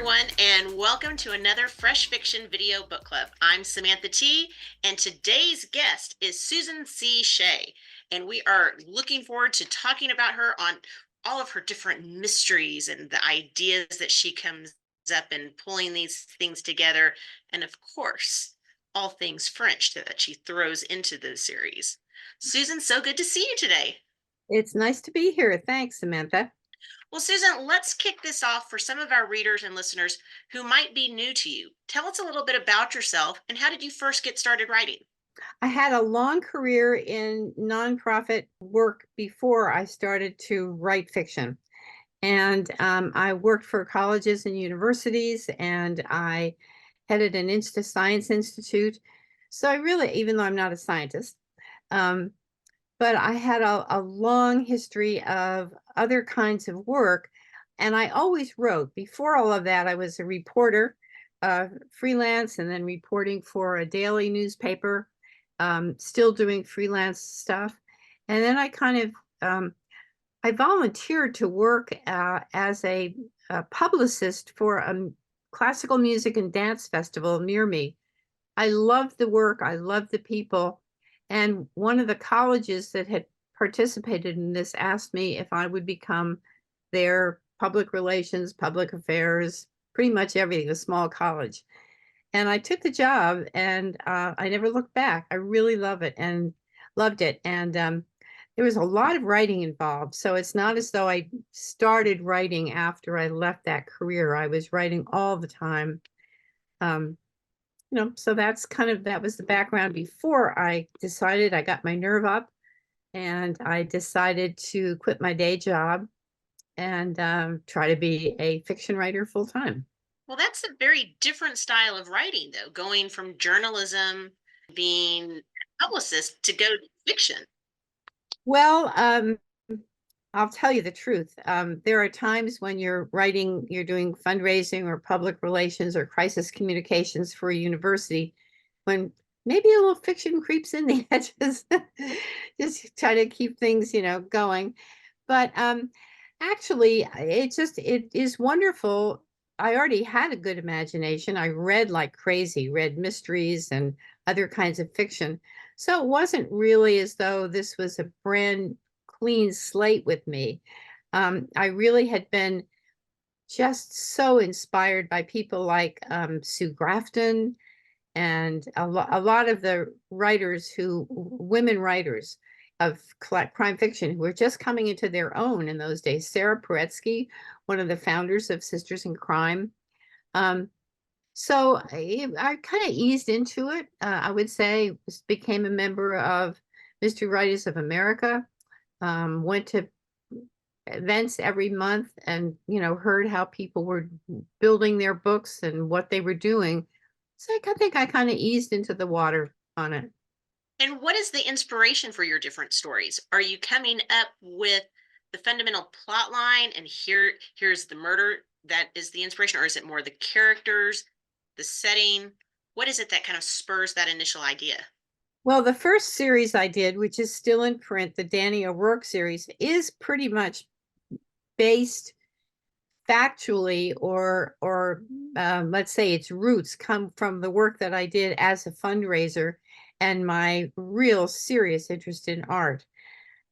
everyone, and welcome to another Fresh Fiction Video Book Club. I'm Samantha T, and today's guest is Susan C. Shea, and we are looking forward to talking about her on all of her different mysteries and the ideas that she comes up and pulling these things together, and of course, all things French that she throws into the series. Susan, so good to see you today. It's nice to be here. Thanks, Samantha. Well, Susan, let's kick this off for some of our readers and listeners who might be new to you. Tell us a little bit about yourself and how did you first get started writing? I had a long career in nonprofit work before I started to write fiction. And I worked for colleges and universities, and I headed an science institute. So I really, even though I'm not a scientist, um, but I had a long history of other kinds of work. And I always wrote. Before all of that, I was a reporter, freelance, and then reporting for a daily newspaper, still doing freelance stuff. And then I volunteered to work as a publicist for a classical music and dance festival near me. I loved the work, I loved the people. And one of the colleges that had participated in this asked me if I would become their public relations, public affairs, pretty much everything, a small college. And I took the job and I never looked back. I really love it and loved it. And there was a lot of writing involved. So it's not as though I started writing after I left that career. I was writing all the time. Um, so that was the background before I decided I got my nerve up and I decided to quit my day job and try to be a fiction writer full time. Well, that's a very different style of writing, though, going from journalism, being a publicist to go to fiction. Well, I'll tell you the truth. There are times when you're writing, you're doing fundraising or public relations or crisis communications for a university, when maybe a little fiction creeps in the edges, just try to keep things, going. But actually, it is wonderful. I already had a good imagination. I read like crazy, read mysteries and other kinds of fiction. So it wasn't really as though this was a brand clean slate with me. I really had been just so inspired by people like Sue Grafton and a lot of the women writers of crime fiction who were just coming into their own in those days. Sarah Paretsky, one of the founders of Sisters in Crime. Um, so I kind of eased into it. I would say became a member of Mystery Writers of America, went to events every month and heard how people were building their books and what they were doing. So I think I kind of eased into the water on it. And what is the inspiration for your different stories? Are you coming up with the fundamental plot line and here's the murder that is the inspiration, or is it more the characters, the setting? What is it that kind of spurs that initial idea? Well, the first series I did, which is still in print, the Danny O'Rourke series, is pretty much based factually, or let's say its roots come from the work that I did as a fundraiser and my real serious interest in art.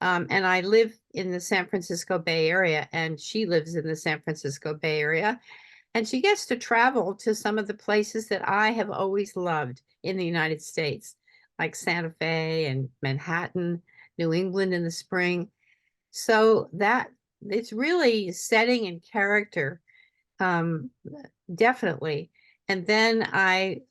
And I live in the San Francisco Bay Area, and she lives in the San Francisco Bay Area. And she gets to travel to some of the places that I have always loved in the United States, like Santa Fe and Manhattan, New England in the spring. So that it's really setting and character, um, definitely. And then I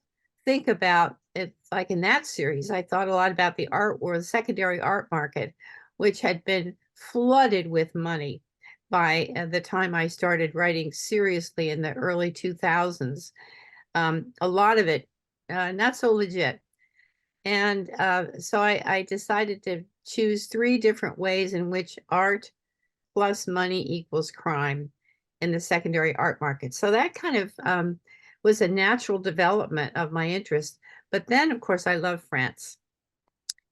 think about it, like in that series, I thought a lot about the art or the secondary art market, which had been flooded with money by the time I started writing seriously in the early 2000s. A lot of it not so legit. And so I decided to choose three different ways in which art plus money equals crime in the secondary art market. So that kind of was a natural development of my interest. But then, of course, I love France.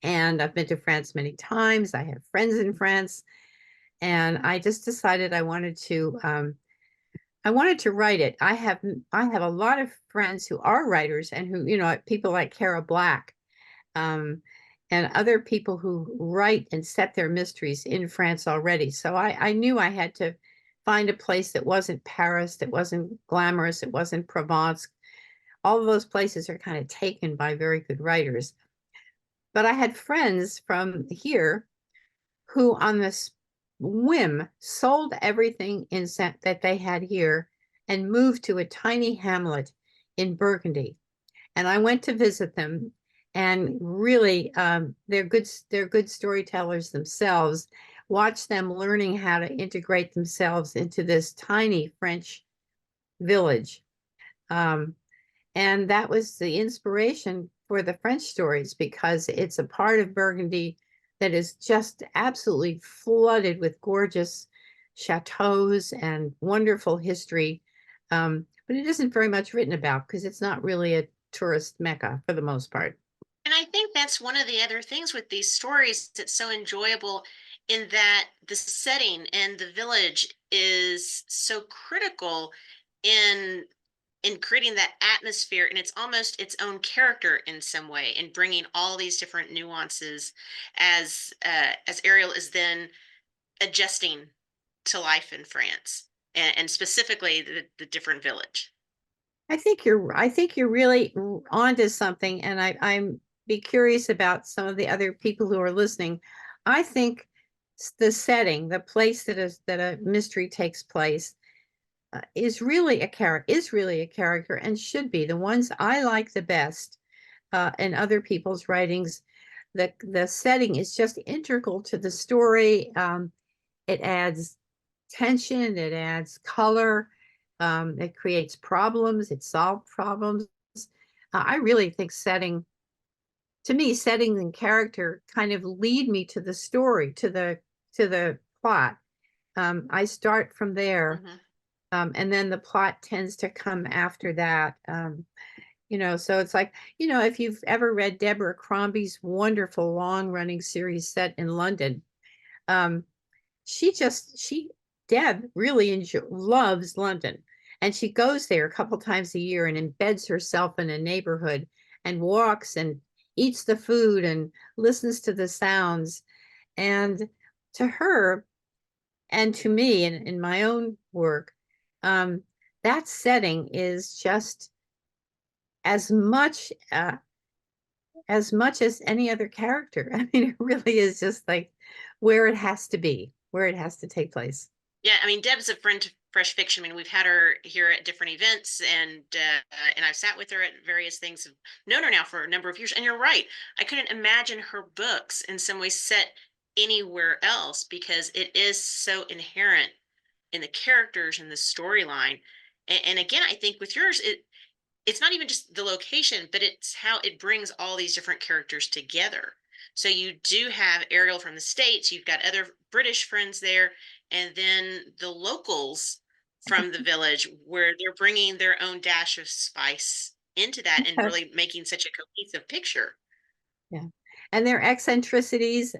And I've been to France many times. I have friends in France. And I just decided I wanted to I wanted to write it. I have a lot of friends who are writers and who, people like Kara Black, um, and other people who write and set their mysteries in France already. So I knew I had to find a place that wasn't Paris, that wasn't glamorous, it wasn't Provence. All of those places are kind of taken by very good writers. But I had friends from here who, on this whim, sold everything that they had here and moved to a tiny hamlet in Burgundy. And I went to visit them, and really, they're good storytellers themselves. Watch them learning how to integrate themselves into this tiny French village. Um, and that was the inspiration for the French stories, because it's a part of Burgundy that is just absolutely flooded with gorgeous chateaus and wonderful history. But it isn't very much written about because it's not really a tourist mecca for the most part. And I think that's one of the other things with these stories that's so enjoyable, in that the setting and the village is so critical in creating that atmosphere, and it's almost its own character in some way, and bringing all these different nuances as Ariel is then adjusting to life in France, and specifically the different village. I think you're really onto something, and I'm be curious about some of the other people who are listening. I think the setting, the place that a mystery takes place, is really a character and should be. The ones I like the best, in other people's writings, the setting is just integral to the story. It adds tension, it adds color, it creates problems, it solves problems. I really think to me, setting and character kind of lead me to the story, to the plot. I start from there, Mhm. and then the plot tends to come after that. So it's like, if you've ever read Deborah Crombie's wonderful long running series set in London, um, she Deb really loves London, and she goes there a couple times a year and embeds herself in a neighborhood and walks and eats the food and listens to the sounds. And to her and to me in my own work, um, that setting is just as much as any other character. I mean, it really is just like where it has to be, where it has to take place. Yeah, I mean, Deb's a friend to Fresh Fiction. I mean, we've had her here at different events, and I've sat with her at various things. I've known her now for a number of years. And you're right, I couldn't imagine her books in some ways set anywhere else, because it is so inherent in the characters and the storyline. And again, I think with yours, it's not even just the location, but it's how it brings all these different characters together. So you do have Ariel from the States, you've got other British friends there, and then the locals from the village, where they're bringing their own dash of spice into that and really making such a cohesive picture. Yeah. And their eccentricities,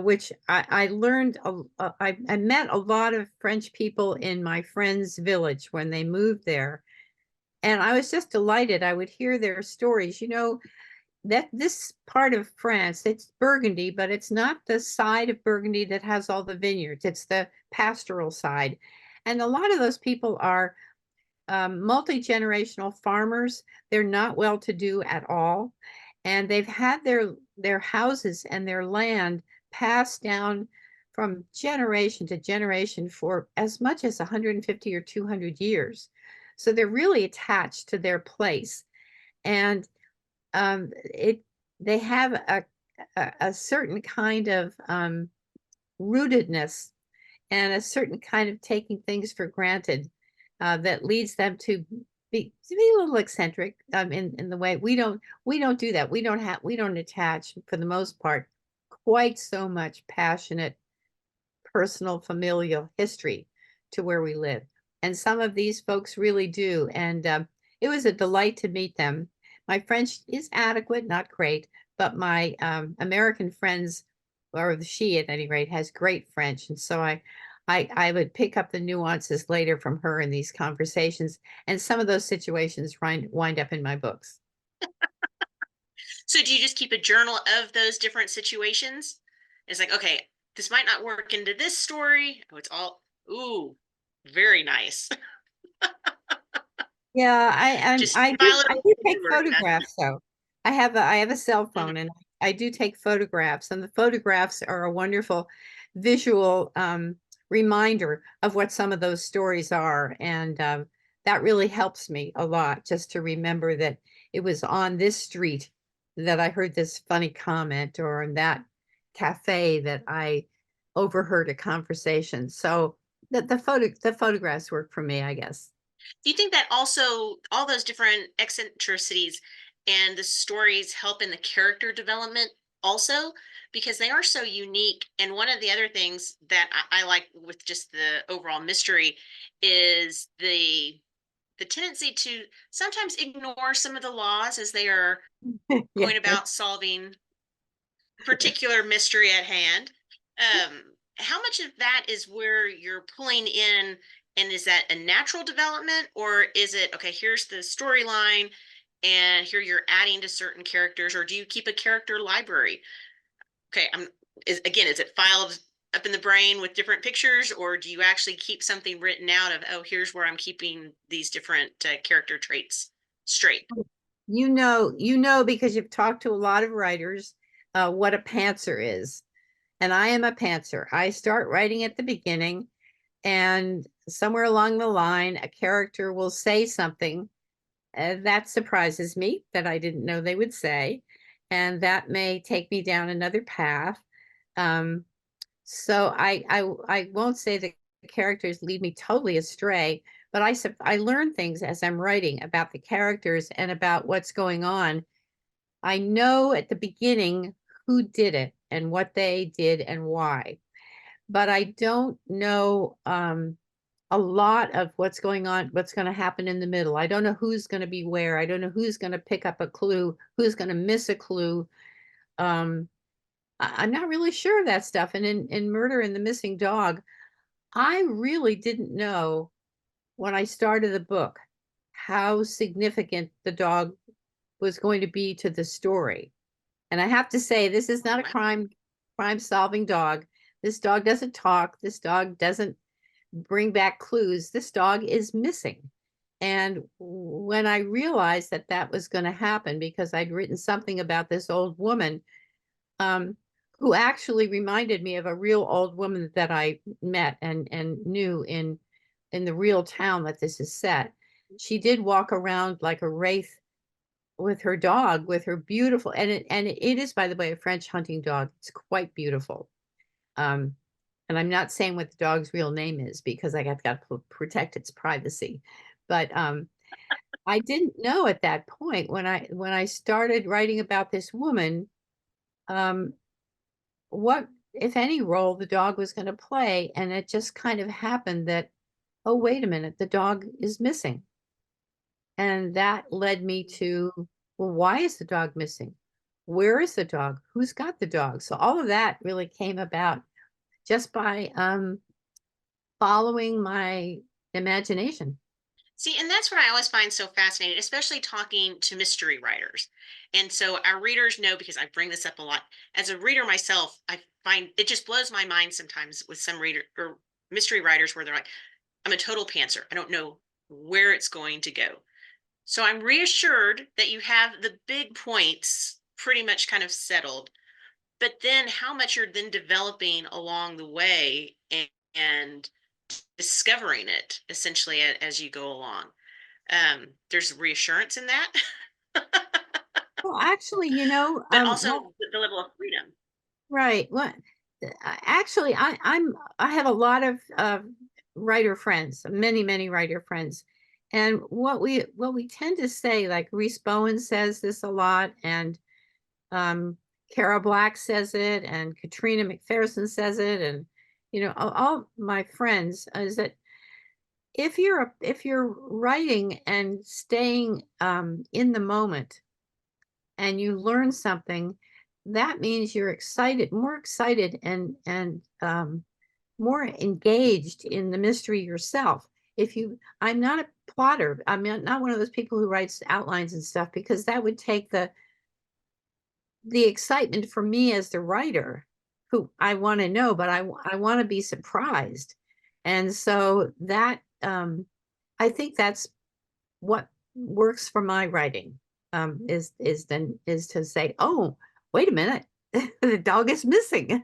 which I learned, I met a lot of French people in my friend's village when they moved there. And I was just delighted. I would hear their stories. That this part of France, it's Burgundy, but it's not the side of Burgundy that has all the vineyards. It's the pastoral side. And a lot of those people are multi-generational farmers. They're not well-to-do at all, and they've had their houses and their land passed down from generation to generation for as much as 150 or 200 years. So they're really attached to their place, and it they have a certain kind of rootedness and a certain kind of taking things for granted, that leads them to be a little eccentric, in the way we don't do that. We don't attach, for the most part, quite so much passionate personal familial history to where we live. And some of these folks really do. And it was a delight to meet them. My French is adequate, not great, but my American friends, or she at any rate, has great French. And so I would pick up the nuances later from her in these conversations, and some of those situations wind up in my books. So do you just keep a journal of those different situations? It's like, okay, this might not work into this story. Oh, it's all ooh, very nice. Yeah, Just file it I away do in take your Word document. photographs though. I have a cell Mhm. phone, and I do take photographs, and the photographs are a wonderful visual reminder of what some of those stories are. And that really helps me a lot, just to remember that it was on this street that I heard this funny comment, or in that cafe that I overheard a conversation. So the photographs work for me, I guess. Do you think that also all those different eccentricities and the stories help in the character development also? Because they are so unique. And one of the other things that I like with just the overall mystery is the tendency to sometimes ignore some of the laws as they are Yeah. going about solving particular mystery at hand. How much of that is where you're pulling in, and is that a natural development, or is it okay? Here's the storyline, and here you're adding to certain characters, or do you keep a character library? Okay, is it filed up in the brain with different pictures, or do you actually keep something written out of, oh, here's where I'm keeping these different character traits straight? You know, because you've talked to a lot of writers, what a pantser is. And I am a pantser. I start writing at the beginning, and somewhere along the line, a character will say something that surprises me that I didn't know they would say. And that may take me down another path. Um, so I won't say the characters lead me totally astray, but I learn things as I'm writing about the characters and about what's going on. I know at the beginning who did it and what they did and why, but I don't know a lot of what's going on, what's going to happen in the middle. I don't know who's going to be where. I don't know who's going to pick up a clue, who's going to miss a clue. Um, I'm not really sure of that stuff. And in Murder and the Missing Dog, I really didn't know when I started the book how significant the dog was going to be to the story. And I have to say, this is not a Wow. crime solving dog. This dog doesn't talk. This dog doesn't bring back clues. This dog is missing. And when I realized that that was going to happen, because I'd written something about this old woman, um, who actually reminded me of a real old woman that I met and knew in the real town that this is set. She did walk around like a wraith with her dog, with her beautiful, and it is, by the way, a French hunting dog. It's quite beautiful. Um, and I'm not saying what the dog's real name is, because got to protect its privacy. But I didn't know at that point, when I started writing about this woman, um, what, if any, role the dog was going to play. And it just kind of happened that, oh, wait a minute, the dog is missing. And that led me to, well, why is the dog missing? Where is the dog? Who's got the dog? So all of that really came about just by following my imagination. See, and that's what I always find so fascinating, especially talking to mystery writers. And so our readers know, because I bring this up a lot. As a reader myself, I find it just blows my mind sometimes with some reader or mystery writers where they're like, I'm a total pantser. I don't know where it's going to go. So I'm reassured that you have the big points pretty much kind of settled, but then how much you're then developing along the way, and discovering it essentially as you go along. There's reassurance in that, Well, actually, but also the level of freedom. right. What actually, I have a lot of writer friends, many writer friends, and what we tend to say, like Reese Bowen says this a lot, and um, Cara Black says it, and Katrina McPherson says it, and all my friends, is that if you're writing and staying in the moment, and you learn something, that means you're excited, more excited, and more engaged in the mystery yourself. If you, I'm not a plotter. I'm not one of those people who writes outlines and stuff because that would take the excitement for me as the writer, who I want to know, but I want to be surprised. And so that I think that's what works for my writing. Is to say, oh, wait a minute, the dog is missing.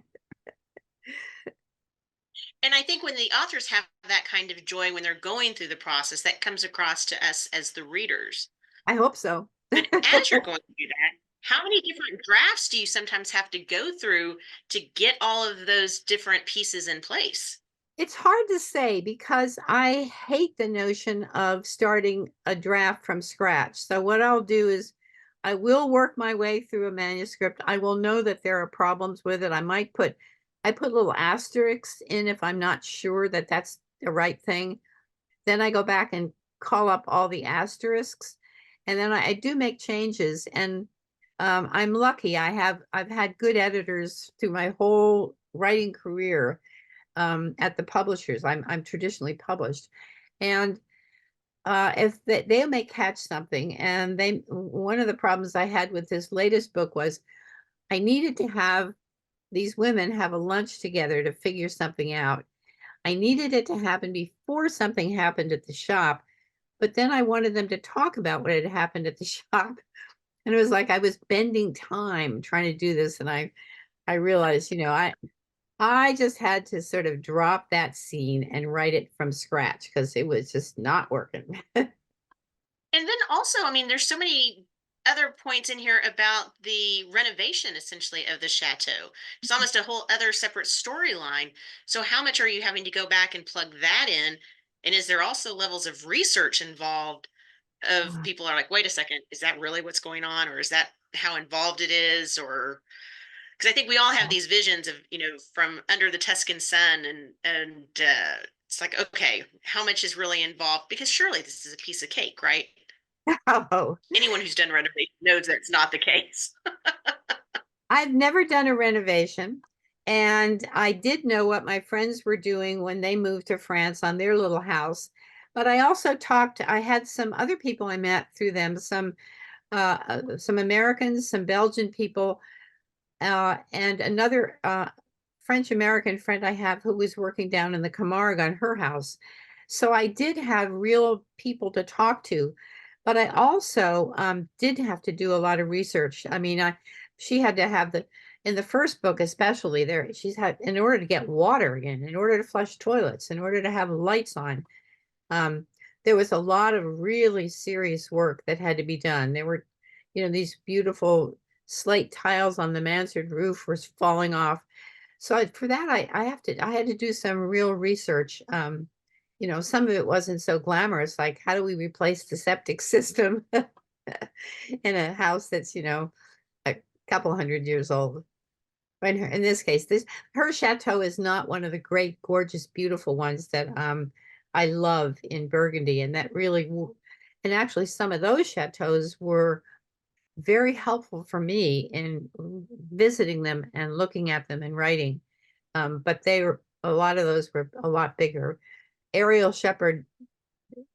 And I think when the authors have that kind of joy when they're going through the process, that comes across to us as the readers. I hope so. But as you're going through that, how many different drafts do you sometimes have to go through to get all of those different pieces in place? It's hard to say because I hate the notion of starting a draft from scratch. So what I'll do is I will work my way through a manuscript. I will know that there are problems with it. I put little asterisks in if I'm not sure that that's the right thing. Then I go back and call up all the asterisks, and then I do make changes. And I'm lucky. I've had good editors through my whole writing career at the publishers. I'm traditionally published, and if they may catch something, and they one of the problems I had with this latest book was I needed to have these women have a lunch together to figure something out. I needed it to happen before something happened at the shop, but then I wanted them to talk about what had happened at the shop. And it was like I was bending time trying to do this. And I realized, I just had to sort of drop that scene and write it from scratch because it was just not working. And then also, I mean, there's so many other points in here about the renovation essentially of the chateau. It's almost a whole other separate storyline. So how much are you having to go back and plug that in? And is there also levels of research involved of people are like, wait a second, is that really what's going on? Or is that how involved it is? Or because I think we all have these visions of, from under the Tuscan sun and it's like, okay, how much is really involved? Because surely this is a piece of cake, right? Oh, Anyone who's done renovation knows that's not the case. I've never done a renovation. And I did know what my friends were doing when they moved to France on their little house. But I had some other people I met through them, some Americans, some Belgian people, and another French American friend I have who was working down in the Camargue on her house. So I did have real people to talk to, but I also did have to do a lot of research. I mean, she had to have in the first book, especially there, she's had in order to get water in order to flush toilets, in order to have lights on. Um, there was a lot of really serious work that had to be done. There were, these beautiful slate tiles on the mansard roof was falling off. So for that, I had to do some real research. Some of it wasn't so glamorous, like how do we replace the septic system in a house that's, a couple hundred years old. In this case, her chateau is not one of the great, gorgeous, beautiful ones that I love in Burgundy, and and actually some of those chateaus were very helpful for me in visiting them and looking at them and writing. But a lot of those were a lot bigger. Ariel Shepherd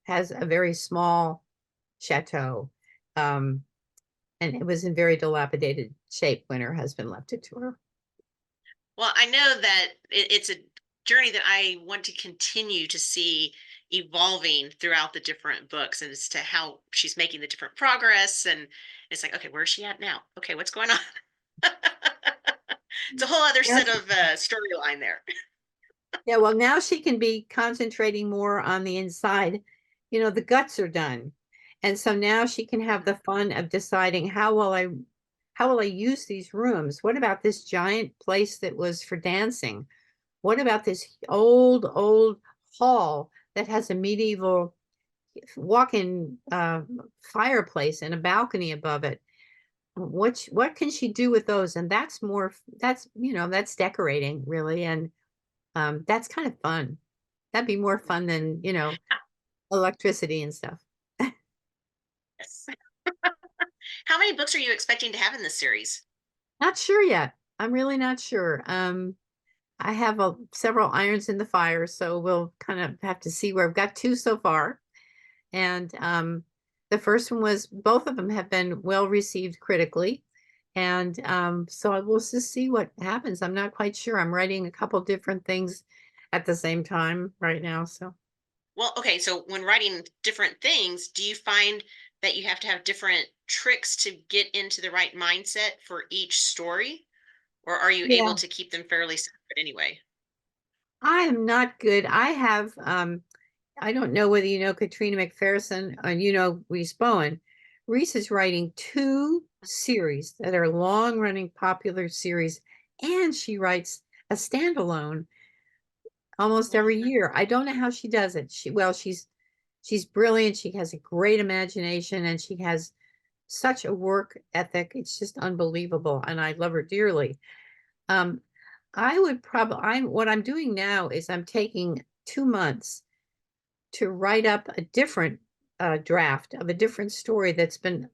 has a very small chateau, um, and it was in very dilapidated shape when her husband left it to her. Well, I know that it's a journey that I want to continue to see evolving throughout the different books and as to how she's making the different progress. And it's like, okay, where's she at now? Okay, what's going on? It's a whole other Now set of storyline there. Yeah, well, now she can be concentrating more on the inside. The guts are done. And so now she can have the fun of deciding how will I use these rooms? What about this giant place that was for dancing? What about this old hall that has a medieval walk-in fireplace and a balcony above it? What can she do with those? And that's decorating really. And that's kind of fun. That'd be more fun than, electricity and stuff. Yes. How many books are you expecting to have in this series? Not sure yet. I'm really not sure. I have several irons in the fire, so we'll kind of have to see where I've got two so far. And the first one was both of them have been well received critically. And so I will just see what happens. I'm not quite sure. I'm writing a couple different things at the same time right now. So Well, okay, so when writing different things, do you find that you have to have different tricks to get into the right mindset for each story? Or are you able yeah, to keep them fairly separate anyway? I am not good. I don't know whether you know Katrina McPherson and you know Reese Bowen. Reese is writing two series that are long running popular series, and she writes a standalone almost every Mhm. year. I don't know how she does it. She's brilliant. She has a great imagination and she has such a work ethic. It's just unbelievable. And I love her dearly. Um, I would probably I'm what I'm doing now is I'm taking 2 months to write up a different draft of a different story that's been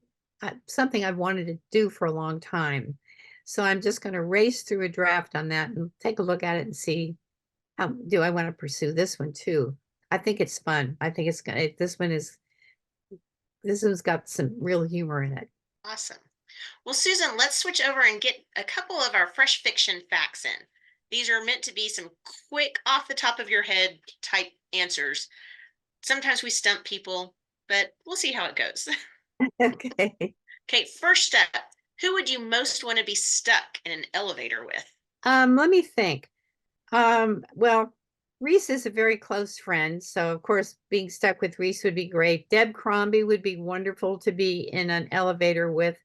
something I've wanted to do for a long time. So I'm just going to race through a draft on that and take a look at it and see how do I want to pursue this one too. I think it's fun. I think it's gonna. This one's got some real humor in it. Awesome. Well, Susan, let's switch over and get a couple of our fresh fiction facts in. These are meant to be some quick, off the top of your head type answers. Sometimes we stump people, but we'll see how it goes. Okay. Okay, first up, who would you most want to be stuck in an elevator with? Let me think. Well, Reese is a very close friend, so of course being stuck with Reese would be great. Deb Crombie would be wonderful to be in an elevator with.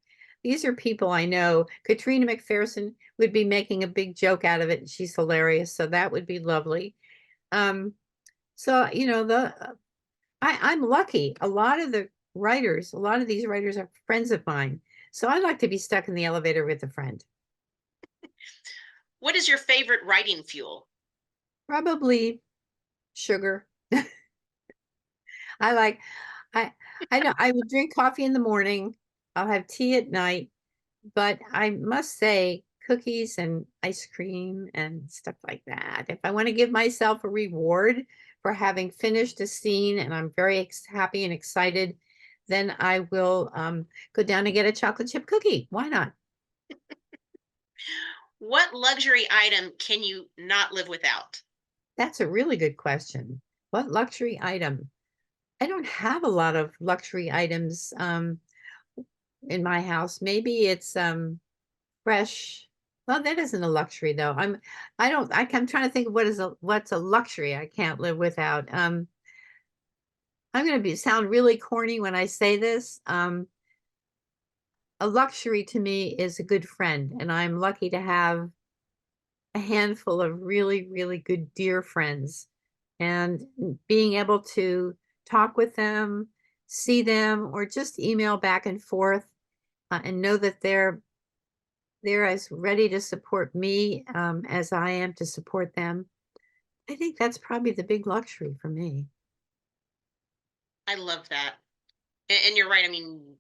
These are people I know. Katrina McPherson would be making a big joke out of it, and she's hilarious, so that would be lovely. Um, so you know, I'm lucky. A lot of these writers are friends of mine. So I'd like to be stuck in the elevator with a friend. What is your favorite writing fuel? Probably sugar. I like I I know I would drink coffee in the morning. I'll have tea at night, but I must say cookies and ice cream and stuff like that. If I want to give myself a reward for having finished a scene and I'm very happy and excited, then I will go down and get a chocolate chip cookie. Why not? What luxury item can you not live without? That's a really good question. What luxury item? I don't have a lot of luxury items in my house. Maybe it's fresh. Well, that isn't a luxury though. I'm trying to think of what's a luxury I can't live without. I'm going to be sound really corny when I say this. A luxury to me is a good friend, and I'm lucky to have a handful of really, really good dear friends. And being able to talk with them, see them, or just email back and forth, and know that they're as ready to support me as I am to support them. I think that's probably the big luxury for me. I love that. And you're right. I mean,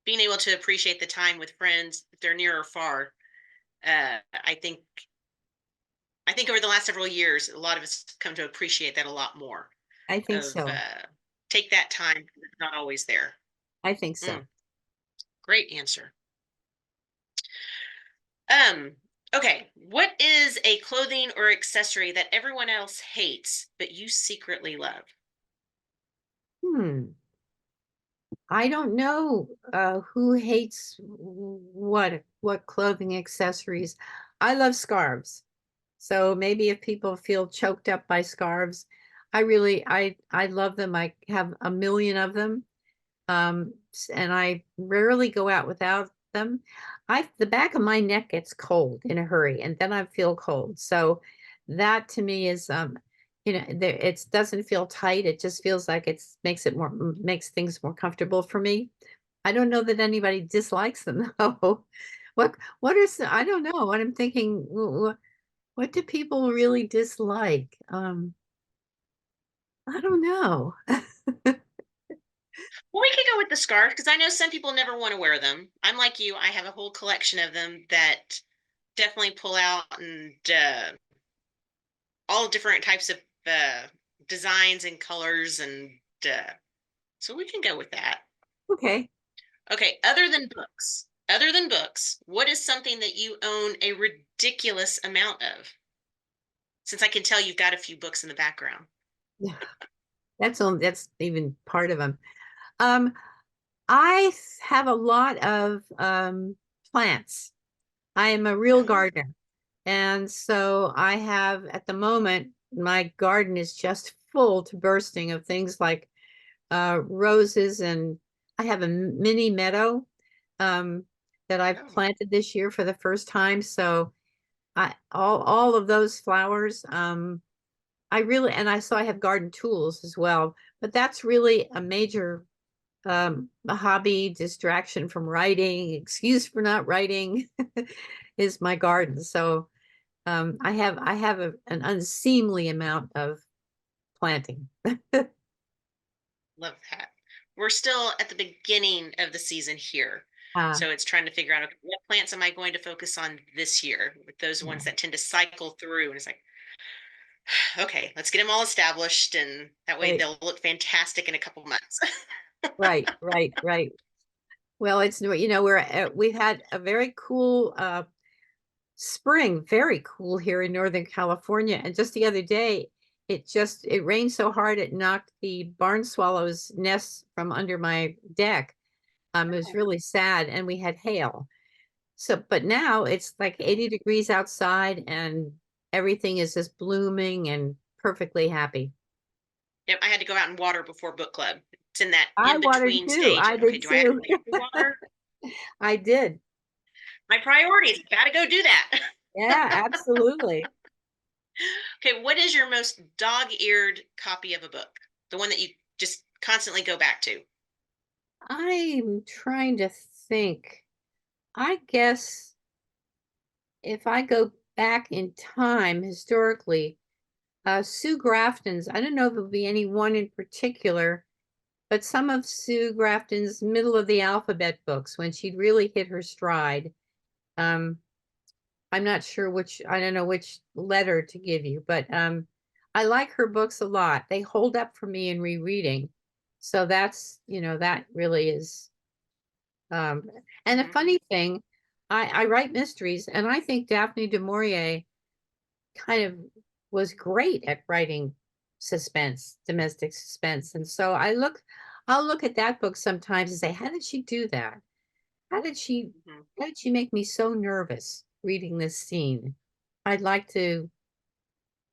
being able to appreciate the time with friends, if they're near or far, uh, I think I think over the last several years, a lot of us come to appreciate that a lot more. I think Of so. take that time, it's not always there. I think so. Mm, great answer. Um, okay, what is a clothing or accessory that everyone else hates but you secretly love? Hmm. I don't know who hates what clothing accessories. I love scarves. So maybe if people feel choked up by scarves, I love them. I have a million of them. And I rarely go out without them. The back of my neck gets cold in a hurry, and then I feel cold. So that to me is, it doesn't feel tight. It just feels like makes things more comfortable for me. I don't know that anybody dislikes them though. I don't know. What I'm thinking, what do people really dislike? I don't know. Well, we could go with the scarf because I know some people never want to wear them. I'm like you, I have a whole collection of them that definitely pull out and all different types of uh, designs and colors, and so we can go with that. Okay. Okay, other than books, what is something that you own a ridiculous amount of? Since I can tell you've got a few books in the background. Yeah, that's even part of them. Um, I have a lot of plants. I am a real Oh, gardener. And so I have at the moment, my garden is just full to bursting of things like roses, and I have a mini meadow um, that I've oh, planted this year for the first time. So I all of those flowers. I really and I so I have garden tools as well, but that's really a major a hobby distraction from writing, excuse for not writing is my garden. So I have an unseemly amount of planting. love that. We're still at the beginning of the season here. Uh, So it's trying to figure out, okay, what plants am I going to focus on this year with those yeah. ones that tend to cycle through. And it's like, okay, let's get them all established. And that way Right, they'll look fantastic in a couple months. right. Well, it's we've had a very cool spring, very cool here in Northern California. And just the other day, it rained so hard it knocked the barn swallows' nests from under my deck. It was really sad, and we had hail. So, but now it's like 80 degrees outside, and everything is just blooming and perfectly happy. Yep, I had to go out and water before book club. It's in that I in watered between too. stage I of, okay, did do I too. actually have to water? I did. My priorities, gotta go do that. Yeah, absolutely. Okay, what is your most dog-eared copy of a book? The one that you just constantly go back to? I'm trying to think. I guess if I go back in time historically, Sue Grafton's, I don't know if it would be any one in particular, but some of Sue Grafton's middle of the alphabet books when she'd really hit her stride. Um, I'm not sure which, I don't know which letter to give you, but I like her books a lot. They hold up for me in rereading. So that really is. Um, and a Mhm. funny thing, I write mysteries, and I think Daphne du Maurier kind of was great at writing suspense, domestic suspense. And so I'll look at that book sometimes and say, how did she do that? How did she, Mhm. how did she make me so nervous reading this scene? I'd like to,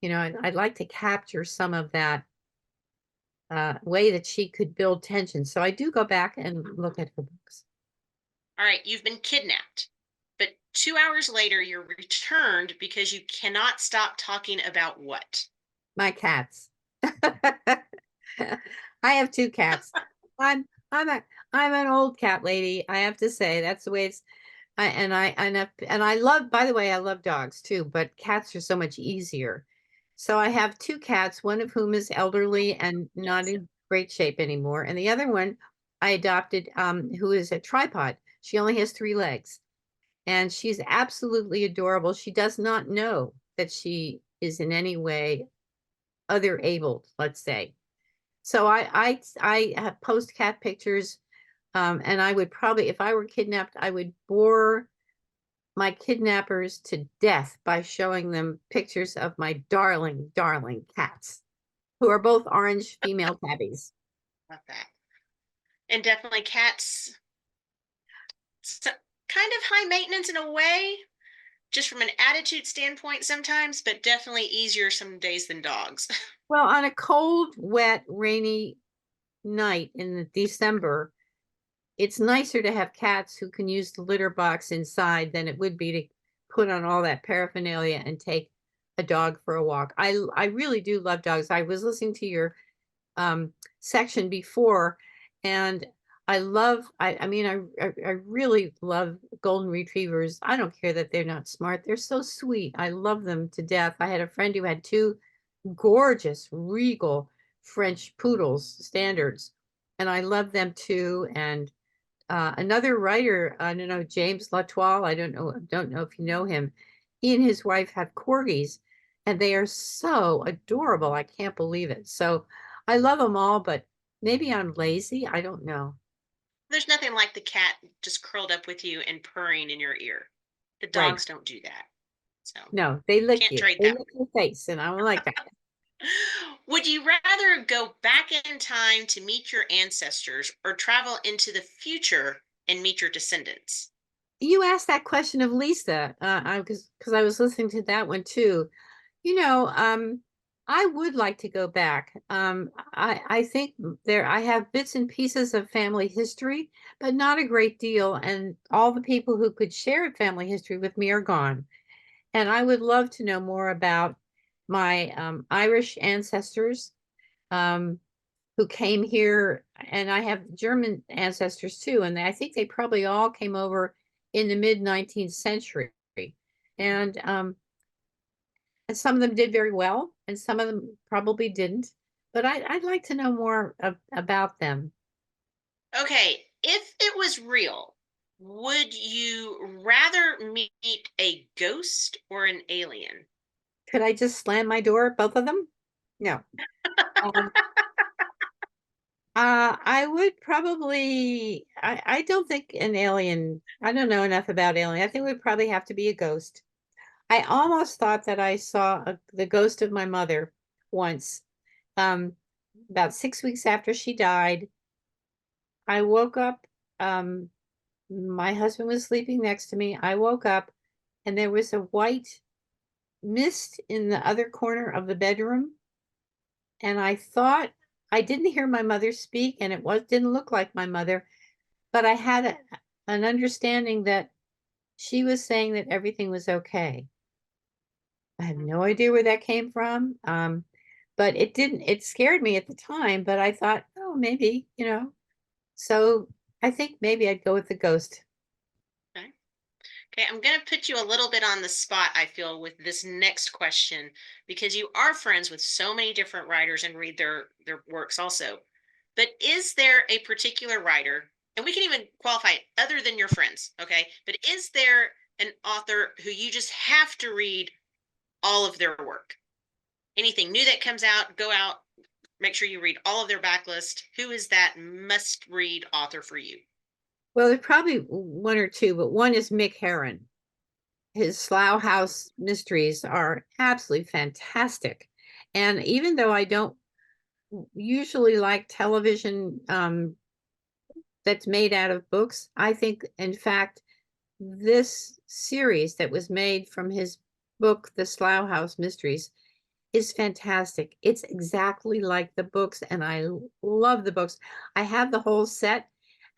I'd like to capture some of that way that she could build tension. So I do go back and look at her books. All right, you've been kidnapped, but 2 hours later, you're returned because you cannot stop talking about what? My cats. I have two cats. I'm I'm a I'm an old cat lady. I have to say that's the way it's. And I love. By the way, I love dogs too, but cats are so much easier. So I have two cats, one of whom is elderly and not Yes. in great shape anymore, and the other one I adopted, who is a tripod. She only has three legs, and she's absolutely adorable. She does not know that she is in any way other abled, let's say. So I post cat pictures, and I would probably, if I were kidnapped, I would bore my kidnappers to death by showing them pictures of my darling cats, who are both orange female tabbies. Love that. And definitely cats, kind of high maintenance in a way, just from an attitude standpoint sometimes, but definitely easier some days than dogs. Well, on a cold, wet, rainy night in the December, it's nicer to have cats who can use the litter box inside than it would be to put on all that paraphernalia and take a dog for a walk. I really do love dogs. I was listening to your section before, and I mean I really love golden retrievers. I don't care that they're not smart. They're so sweet. I love them to death. I had a friend who had two gorgeous regal French poodles standards, and I love them too. And another writer, I don't know, James Latoile, I don't know if you know him. he and his wife have corgis, and they are so adorable. I can't believe it. So I love them all, but maybe I'm lazy. I don't know. There's nothing like the cat just curled up with you and purring in your ear. The Right. dogs don't do that. So No, they lick can't you. trade They that. lick your face, and I don't like that. Would you rather go back in time to meet your ancestors or travel into the future and meet your descendants? You asked that question of Lisa, I because I was listening to that one too. You know, I would like to go back. I think there I have bits and pieces of family history, but not a great deal. And all the people who could share family history with me are gone. And I would love to know more about my Irish ancestors um, who came here, and I have German ancestors too. And I think they probably all came over in the mid 19th century. And some of them did very well, and some of them probably didn't. But I'd like to know more about them. Okay, if it was real, would you rather meet a ghost or an alien? Could I just slam my door, both of them? No. Um, I would probably. I don't think an alien. I don't know enough about alien. I think it would probably have to be a ghost. I almost thought that I saw the ghost of my mother once. Um, about 6 weeks after she died, I woke up. Um, my husband was sleeping next to me. I woke up and there was a white mist in the other corner of the bedroom. And I thought I didn't hear my mother speak, and it didn't look like my mother, but I had an understanding that she was saying that everything was okay. I have no Mhm. idea where that came from. But it didn't, it scared me at the time, but I thought, oh, maybe, So I think maybe I'd go with the ghost. Okay. Okay, I'm going to put you a little bit on the spot, I feel, with this next question because you are friends with so many different writers and read their works also. But is there a particular writer, and we can even qualify it other than your friends, okay? But is there an author who you just have to read all of their work? Anything new that comes out, go out, make sure you read all of their backlist. Who is that must read author for you? Well, there's probably one or two, but one is Mick Herron. His Slough House mysteries are absolutely fantastic. And even though I don't usually like television that's made out of books, I think, in fact, this series that was made from his book, The Slough House Mysteries, is fantastic. It's exactly like the books, and I love the books. I have the whole set,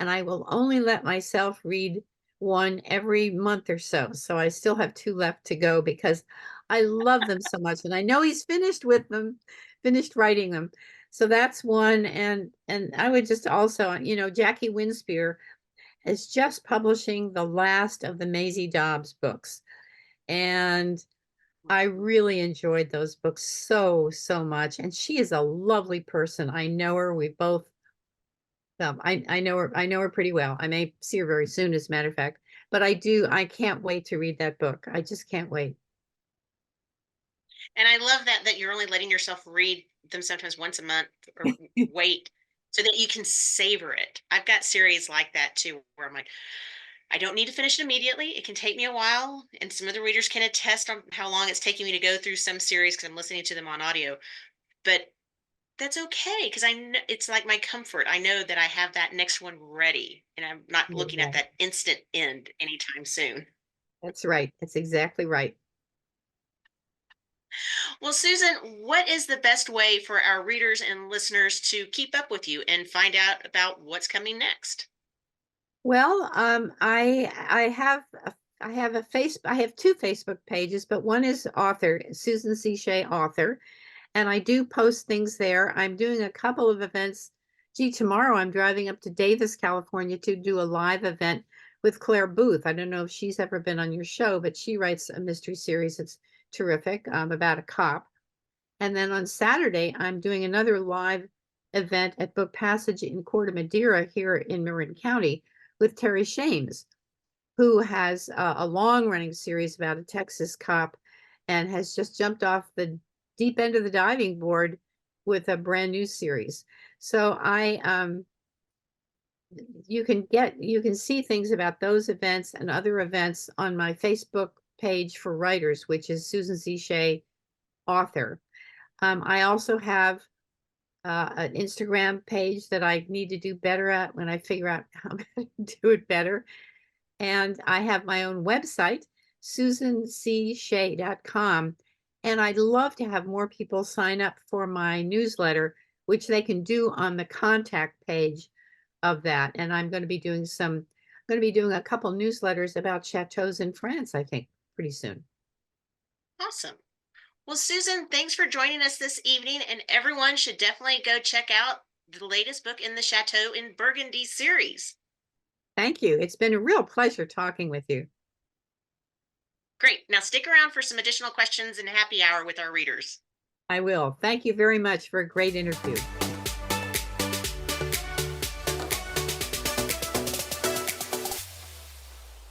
and I will only let myself read one every month or so. So I still have two left to go because I love them so much. And I know he's finished with them, finished writing them. So that's one. And I would just also, Jackie Winspear is just publishing the last of the Maisie Dobbs books. And I really enjoyed those books so, so much. And she is a lovely person. I know her. We both, I know her, I know her pretty well. I may see her very soon, as a matter of fact. But I can't wait to read that book. I just can't wait. And I love that you're only letting yourself read them sometimes once a month or wait so that you can savor it. I've got series like that too where I'm like, I don't need to finish it immediately. It can take me a while, and some of the readers can attest on how long it's taking me to go through some series because I'm listening to them on audio. But that's okay because I know it's like my comfort. I know that I have that next one ready, and I'm not You're looking at right. that instant end anytime soon. That's right. That's exactly right. Well, Susan, what is the best way for our readers and listeners to keep up with you and find out about what's coming next? Well, I have a face I have two Facebook pages, but one is author, Susan C. Shea author, and I do post things there. I'm doing a couple of events. Gee, tomorrow I'm driving up to Davis, California to do a live event with Claire Booth. I don't know if she's ever been on your show, but she writes a mystery series that's terrific about a cop. And then on Saturday, I'm doing another live event at Book Passage in Corte Madera here in Marin County with Terry Shames. who has a long-running series about a Texas cop and has just jumped off the deep end of the diving board with a brand new series. So you can see things about those events and other events on my Facebook page for writers, which is Susan C. Shea author. I also have an Instagram page that I need to do better at when I figure out how to do it better. And I have my own website, susancshay.com. And I'd love to have more people sign up for my newsletter, which they can do on the contact page of that. And I'm going to be doing a couple newsletters about chateaus in France, I think, pretty soon. Awesome. Well, Susan, thanks for joining us this evening, and everyone should definitely go check out the latest book in the Chateau in Burgundy series. Thank you. It's been a real pleasure talking with you. Great. Now stick around for some additional questions and happy hour with our readers. I will. Thank you very much for a great interview.